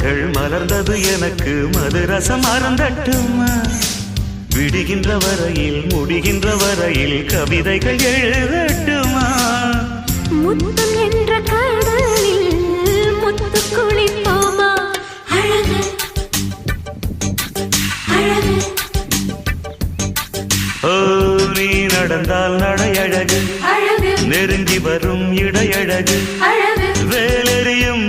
இதழ்கள் மலர்ந்தது எனக்கு மதுரசம் அருந்தட்டுமா விடுகின்ற வரையில் முடிகின்ற வரையில் கவிதைகள் எழுதட்டுமா முத்தம் என்ற கடலில் முத்து குளிப்போமா அழகு அழகு ஓ நீ நடந்தால் நடையழகு அழகு நெருங்கி வரும் இடையழகு அழகு வேலெறியும்